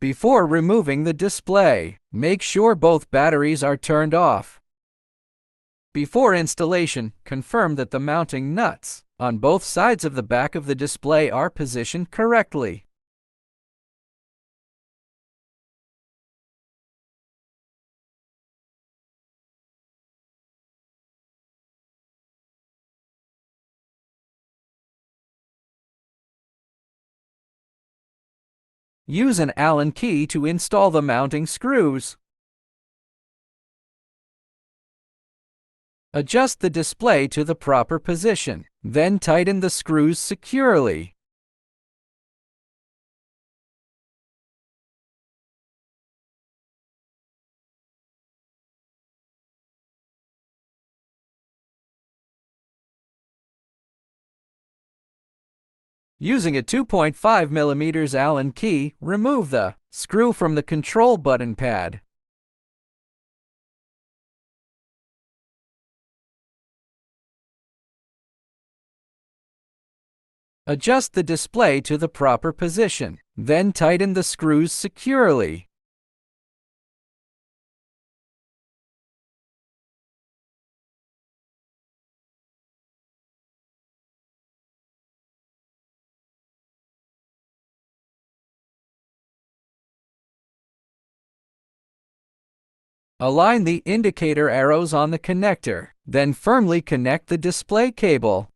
Before removing the display, make sure both batteries are turned off. Before installation, confirm that the mounting nuts on both sides of the back of the display are positioned correctly. Use an Allen key to install the mounting screws. Adjust the display to the proper position, then tighten the screws securely. Using a 2.5 mm Allen key, remove the screw from the control button pad. Adjust the display to the proper position, then tighten the screws securely. Align the indicator arrows on the connector, then firmly connect the display cable.